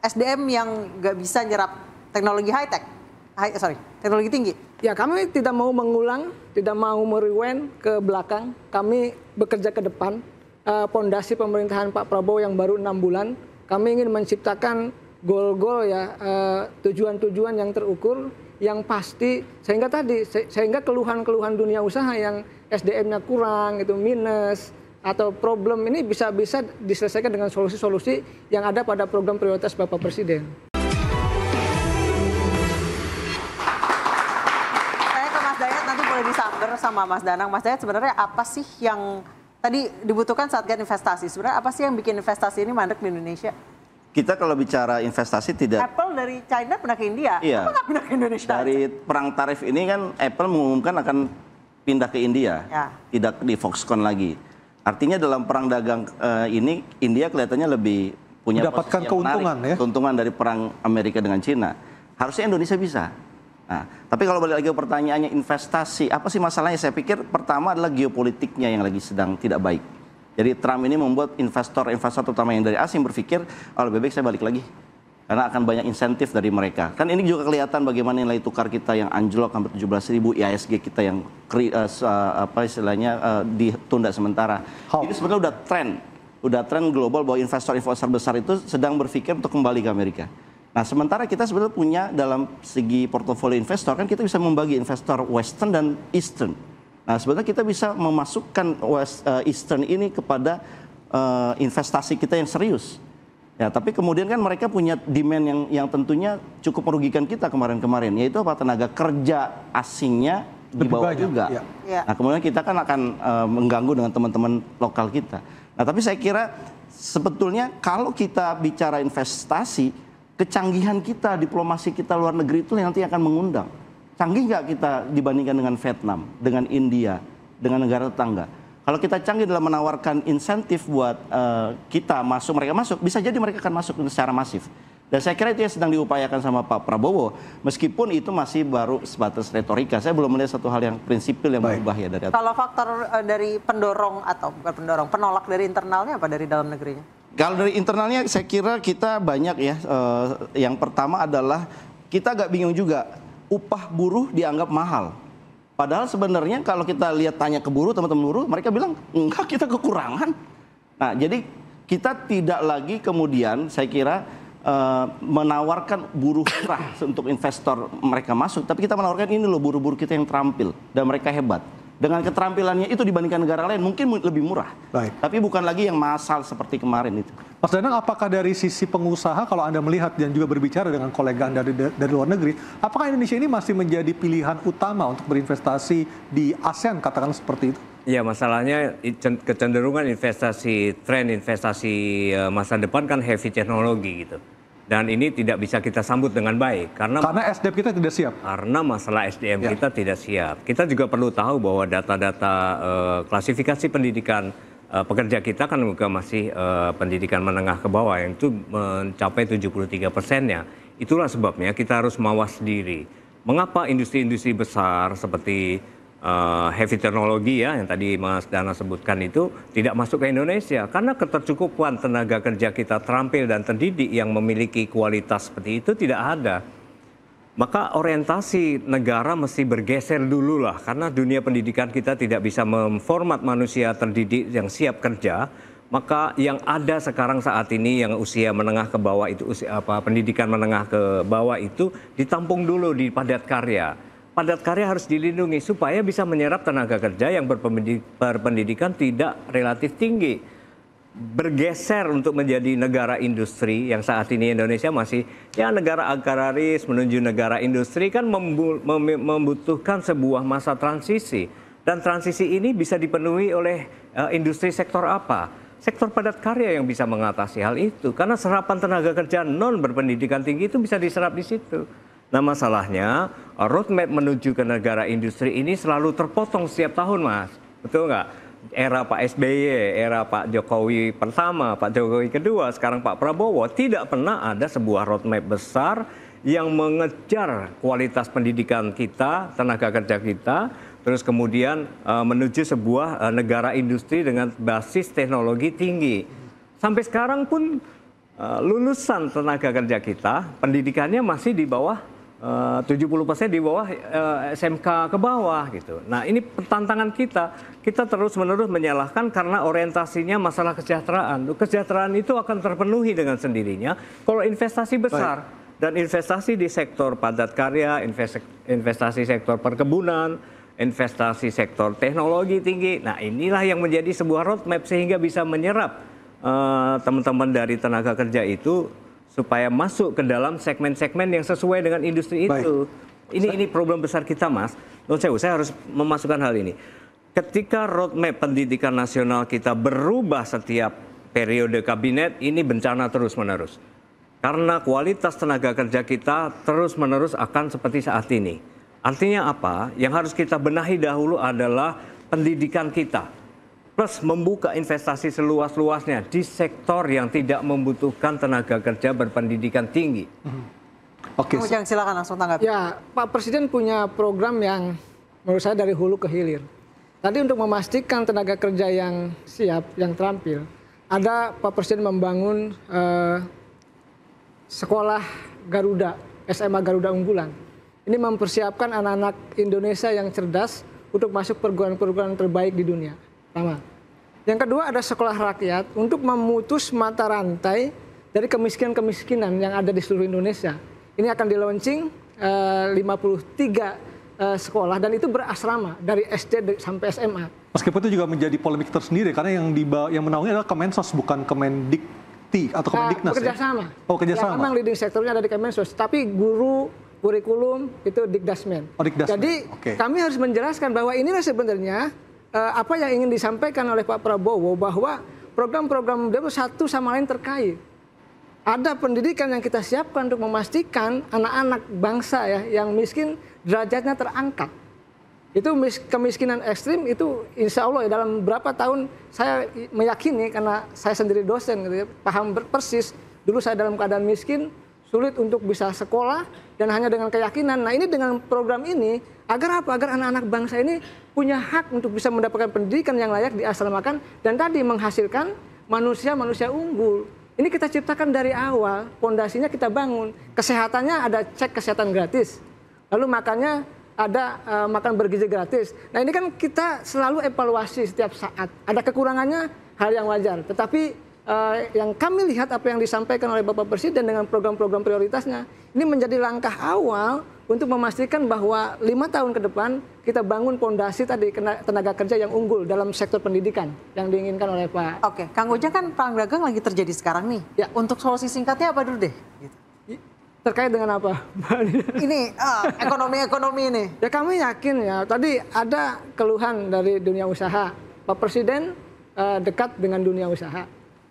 SDM yang nggak bisa nyerap teknologi high-tech? Teknologi tinggi? Ya, kami tidak mau mengulang, tidak mau merewind ke belakang. Kami bekerja ke depan. Pondasi pemerintahan Pak Prabowo yang baru 6 bulan, kami ingin menciptakan goal-goal ya, tujuan-tujuan yang terukur, yang pasti, sehingga keluhan-keluhan dunia usaha yang SDM-nya kurang, itu minus, atau problem ini bisa diselesaikan dengan solusi-solusi yang ada pada program prioritas Bapak Presiden. Saya ke Mas Dayat, nanti boleh disamber sama Mas Danang. Mas Dayat, sebenarnya apa sih yang tadi dibutuhkan saat investasi? Sebenarnya apa sih yang bikin investasi ini mandek di Indonesia? Kita kalau bicara investasi tidak... Apple dari China pindah ke India, iya, apa nggak pindah ke Indonesia? Dari perang tarif ini kan Apple mengumumkan akan pindah ke India, ya, tidak di Foxconn lagi. Artinya dalam perang dagang ini India kelihatannya lebih punya mendapatkan keuntungan, ya? Keuntungan dari perang Amerika dengan Cina. Harusnya Indonesia bisa. Nah, tapi kalau balik lagi ke pertanyaannya investasi, apa sih masalahnya? Saya pikir pertama adalah geopolitiknya yang lagi sedang tidak baik. Jadi Trump ini membuat investor terutama yang dari asing berpikir, oh lebih baik saya balik lagi. Karena akan banyak insentif dari mereka. Kan ini juga kelihatan bagaimana nilai tukar kita yang anjlok hampir 17.000, IHSG kita yang ditunda sementara. Ini sebenarnya udah tren global bahwa investor-investor besar itu sedang berpikir untuk kembali ke Amerika. Nah, sementara kita sebenarnya punya dalam segi portofolio investor, kan kita bisa membagi investor Western dan Eastern. Nah, sebenarnya kita bisa memasukkan Eastern ini kepada investasi kita yang serius. Ya, tapi kemudian kan mereka punya demand yang tentunya cukup merugikan kita kemarin-kemarin, yaitu apa? Tenaga kerja asingnya di bawah juga. Ya. Nah, kemudian kita kan akan mengganggu dengan teman-teman lokal kita. Nah, tapi saya kira sebetulnya kalau kita bicara investasi, kecanggihan kita, diplomasi kita luar negeri itu nanti akan mengundang. Canggih nggak kita dibandingkan dengan Vietnam, dengan India, dengan negara tetangga? Kalau kita canggih dalam menawarkan insentif buat kita masuk, mereka masuk, bisa jadi mereka akan masuk secara masif. Dan saya kira itu yang sedang diupayakan sama Pak Prabowo, meskipun itu masih baru sebatas retorika. Saya belum melihat satu hal yang prinsipil yang berubah ya dari. Kalau faktor dari pendorong atau bukan pendorong, penolak dari internalnya apa dari dalam negerinya? Kalau dari internalnya saya kira kita banyak ya. Yang pertama adalah kita agak bingung juga, upah buruh dianggap mahal. Padahal sebenarnya kalau kita lihat tanya ke buruh, teman-teman buruh, mereka bilang enggak, kita kekurangan. Nah, jadi kita tidak lagi kemudian saya kira menawarkan buruh murah untuk investor mereka masuk, tapi kita menawarkan ini loh buruh-buruh kita yang terampil dan mereka hebat. Dengan keterampilannya itu dibandingkan negara lain mungkin lebih murah. Baik. Tapi bukan lagi yang massal seperti kemarin itu. Mas Danang, apakah dari sisi pengusaha kalau Anda melihat dan juga berbicara dengan kolega Anda dari luar negeri, apakah Indonesia ini masih menjadi pilihan utama untuk berinvestasi di ASEAN, katakan seperti itu? Ya, masalahnya kecenderungan tren investasi masa depan kan heavy teknologi gitu. Dan ini tidak bisa kita sambut dengan baik karena SDM kita tidak siap. Karena masalah SDM kita tidak siap. Kita juga perlu tahu bahwa data-data klasifikasi pendidikan pekerja kita kan juga masih pendidikan menengah ke bawah yang itu mencapai 73%-nya. Itulah sebabnya kita harus mawas diri. Mengapa industri-industri besar seperti heavy teknologi ya yang tadi Mas Dana sebutkan itu tidak masuk ke Indonesia karena ketercukupan tenaga kerja kita terampil dan terdidik yang memiliki kualitas seperti itu tidak ada. Maka orientasi negara mesti bergeser dulu lah karena dunia pendidikan kita tidak bisa memformat manusia terdidik yang siap kerja. Maka yang ada sekarang saat ini yang usia menengah ke bawah itu pendidikan menengah ke bawah itu ditampung dulu di padat karya. Padat karya harus dilindungi supaya bisa menyerap tenaga kerja yang berpendidikan tidak relatif tinggi. Bergeser untuk menjadi negara industri yang saat ini Indonesia masih ya negara agraris menuju negara industri kan membutuhkan sebuah masa transisi. Dan transisi ini bisa dipenuhi oleh industri sektor apa? Sektor padat karya yang bisa mengatasi hal itu. Karena serapan tenaga kerja non berpendidikan tinggi itu bisa diserap di situ. Nah, masalahnya roadmap menuju ke negara industri ini selalu terpotong setiap tahun, Mas. Betul nggak? Era Pak SBY, era Pak Jokowi pertama, Pak Jokowi kedua, sekarang Pak Prabowo, tidak pernah ada sebuah roadmap besar yang mengejar kualitas pendidikan kita, tenaga kerja kita, terus kemudian menuju sebuah negara industri dengan basis teknologi tinggi. Sampai sekarang pun lulusan tenaga kerja kita, pendidikannya masih di bawah 70% di bawah SMK ke bawah gitu. Nah ini tantangan kita terus-menerus menyalahkan karena orientasinya masalah kesejahteraan. Kesejahteraan itu akan terpenuhi dengan sendirinya kalau investasi besar. Dan investasi di sektor padat karya, investasi sektor perkebunan, investasi sektor teknologi tinggi. Nah inilah yang menjadi sebuah roadmap sehingga bisa menyerap teman-teman dari tenaga kerja itu supaya masuk ke dalam segmen-segmen yang sesuai dengan industri itu. Ini problem besar kita, Mas. Saya harus memasukkan hal ini. Ketika roadmap pendidikan nasional kita berubah setiap periode kabinet, ini bencana terus-menerus. Karena kualitas tenaga kerja kita terus-menerus akan seperti saat ini. Artinya apa? Yang harus kita benahi dahulu adalah pendidikan kita. Plus membuka investasi seluas-luasnya di sektor yang tidak membutuhkan tenaga kerja berpendidikan tinggi. Oke. Silakan langsung tanggapi. Ya, Pak Presiden punya program yang menurut saya dari hulu ke hilir. Tadi untuk memastikan tenaga kerja yang siap, yang terampil, ada Pak Presiden membangun sekolah Garuda, SMA Garuda Unggulan. Ini mempersiapkan anak-anak Indonesia yang cerdas untuk masuk perguruan-perguruan terbaik di dunia. Pertama. Yang kedua ada sekolah rakyat untuk memutus mata rantai dari kemiskinan-kemiskinan yang ada di seluruh Indonesia. Ini akan di-launching 53 sekolah dan itu berasrama dari SD sampai SMA. Meskipun itu juga menjadi polemik tersendiri karena yang menaungi adalah Kemensos bukan Kemendikti atau Kemendiknas. Bekerjasama. Oh, kerjasama. Ya, memang leading sektornya ada di Kemensos, tapi guru kurikulum itu Dikdasmen. Oh, Dikdasmen. Jadi kami harus menjelaskan bahwa inilah sebenarnya apa yang ingin disampaikan oleh Pak Prabowo bahwa program-program itu satu sama lain terkait. Ada pendidikan yang kita siapkan untuk memastikan anak-anak bangsa ya yang miskin derajatnya terangkat. Itu kemiskinan ekstrim itu insya Allah ya dalam berapa tahun saya meyakini karena saya sendiri dosen gitu ya, paham persis. Dulu saya dalam keadaan miskin, sulit untuk bisa sekolah dan hanya dengan keyakinan. Nah ini dengan program ini agar apa? Agar anak-anak bangsa ini punya hak untuk bisa mendapatkan pendidikan yang layak diasramakan dan tadi menghasilkan manusia-manusia unggul. Ini kita ciptakan dari awal, pondasinya kita bangun. Kesehatannya ada cek kesehatan gratis. Lalu makannya ada makan bergizi gratis. Nah ini kan kita selalu evaluasi setiap saat. Ada kekurangannya hal yang wajar. Tetapi yang kami lihat apa yang disampaikan oleh Bapak Presiden dengan program-program prioritasnya, ini menjadi langkah awal untuk memastikan bahwa 5 tahun ke depan kita bangun pondasi tadi tenaga kerja yang unggul dalam sektor pendidikan yang diinginkan oleh Pak. Oke, Kang Ujang kan perang dagang lagi terjadi sekarang nih. Ya. Untuk solusi singkatnya apa dulu deh? Gitu. Terkait dengan apa? Ini ekonomi ini. Ya kami yakin ya, tadi ada keluhan dari dunia usaha. Pak Presiden dekat dengan dunia usaha.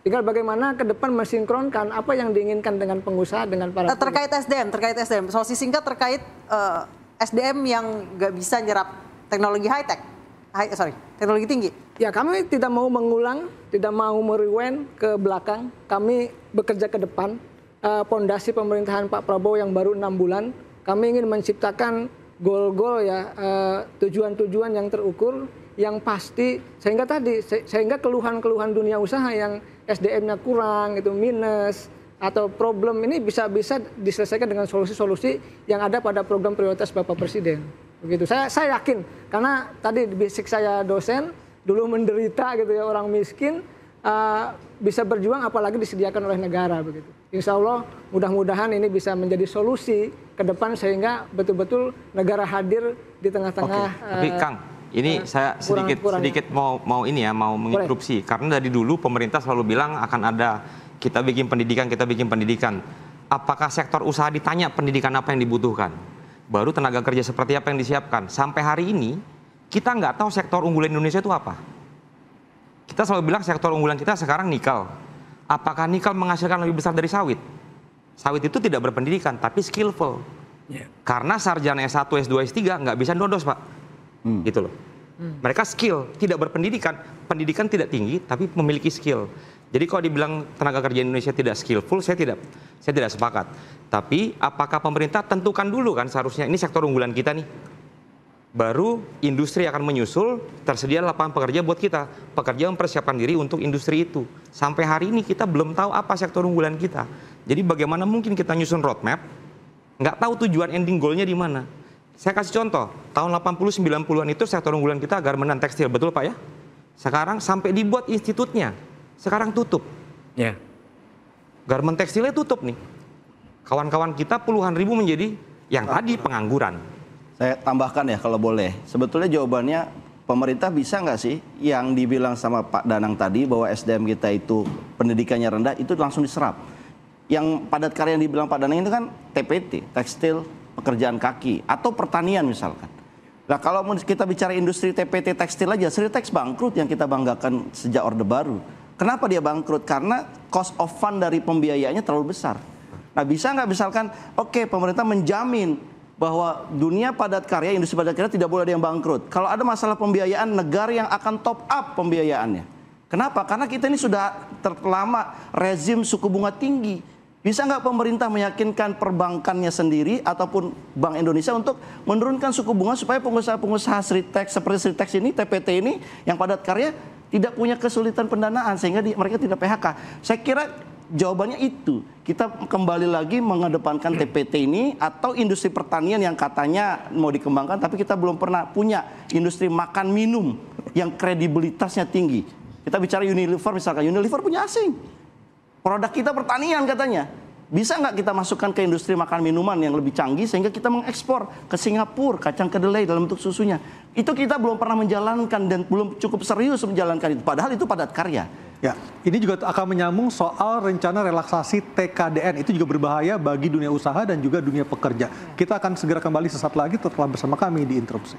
Tinggal bagaimana ke depan mensinkronkan apa yang diinginkan dengan pengusaha dengan para terkait SDM, solusi singkat terkait SDM yang nggak bisa nyerap teknologi teknologi tinggi. Ya kami tidak mau mengulang, tidak mau merewind ke belakang. Kami bekerja ke depan. Pondasi pemerintahan Pak Prabowo yang baru 6 bulan, kami ingin menciptakan goal-goal ya, tujuan-tujuan yang terukur, yang pasti sehingga keluhan-keluhan dunia usaha yang SDM-nya kurang itu minus atau problem ini bisa diselesaikan dengan solusi-solusi yang ada pada program prioritas Bapak Presiden. Begitu. Saya yakin karena tadi basic saya dosen, dulu menderita gitu ya orang miskin bisa berjuang apalagi disediakan oleh negara begitu. Insya Allah mudah-mudahan ini bisa menjadi solusi ke depan sehingga betul-betul negara hadir di tengah-tengah. Tapi Kang, ini saya sedikit mau menginterupsi karena dari dulu pemerintah selalu bilang akan ada kita bikin pendidikan. Apakah sektor usaha ditanya pendidikan apa yang dibutuhkan? Baru tenaga kerja seperti apa yang disiapkan. Sampai hari ini kita nggak tahu sektor unggulan Indonesia itu apa. Kita selalu bilang sektor unggulan kita sekarang nikel. Apakah nikel menghasilkan lebih besar dari sawit? Sawit itu tidak berpendidikan tapi skillful. Karena sarjana S1, S2, S3 nggak bisa nodos Pak. Gitu loh. Mereka skill, tidak berpendidikan, pendidikan tidak tinggi tapi memiliki skill. Jadi kalau dibilang tenaga kerja Indonesia tidak skillful, saya tidak sepakat. Tapi apakah pemerintah tentukan dulu kan seharusnya ini sektor unggulan kita nih. baru industri akan menyusul, tersedia lapangan pekerja buat kita. Pekerja mempersiapkan diri untuk industri itu. Sampai hari ini kita belum tahu apa sektor unggulan kita. Jadi bagaimana mungkin kita nyusun roadmap, nggak tahu tujuan ending goal-nya di mana. Saya kasih contoh, tahun 80-90-an itu sektor unggulan kita garmen dan tekstil, betul Pak ya? Sekarang sampai dibuat institutnya, sekarang tutup. Ya. Garmen tekstilnya tutup nih. Kawan-kawan kita puluhan ribu menjadi yang tadi pengangguran. Saya tambahkan ya kalau boleh. Sebetulnya jawabannya pemerintah bisa nggak sih yang dibilang sama Pak Danang tadi bahwa SDM kita itu pendidikannya rendah itu langsung diserap. Yang padat karya yang dibilang Pak Danang itu kan TPT, tekstil, pekerjaan kaki atau pertanian misalkan. Nah kalau kita bicara industri TPT tekstil aja, Sritex bangkrut yang kita banggakan sejak Orde Baru. Kenapa dia bangkrut? Karena cost of fund dari pembiayaannya terlalu besar. Nah bisa nggak misalkan, oke, pemerintah menjamin bahwa dunia padat karya, industri padat karya tidak boleh ada yang bangkrut. Kalau ada masalah pembiayaan, negara yang akan top up pembiayaannya. Kenapa? Karena kita ini sudah terlama rezim suku bunga tinggi. Bisa nggak pemerintah meyakinkan perbankannya sendiri ataupun Bank Indonesia untuk menurunkan suku bunga supaya pengusaha-pengusaha Sritex seperti Sritex ini, TPT ini yang padat karya tidak punya kesulitan pendanaan sehingga mereka tidak PHK. Saya kira jawabannya itu. Kita kembali lagi mengedepankan TPT ini atau industri pertanian yang katanya mau dikembangkan tapi kita belum pernah punya industri makan minum yang kredibilitasnya tinggi. Kita bicara Unilever misalkan, Unilever punya asing. Produk kita pertanian katanya. Bisa nggak kita masukkan ke industri makan minuman yang lebih canggih sehingga kita mengekspor ke Singapura kacang kedelai dalam bentuk susunya. Itu kita belum pernah menjalankan dan belum cukup serius menjalankan itu. Padahal itu padat karya. Ya, ini juga akan menyambung soal rencana relaksasi TKDN. Itu juga berbahaya bagi dunia usaha dan juga dunia pekerja. Kita akan segera kembali sesaat lagi, tetaplah bersama kami di Interupsi.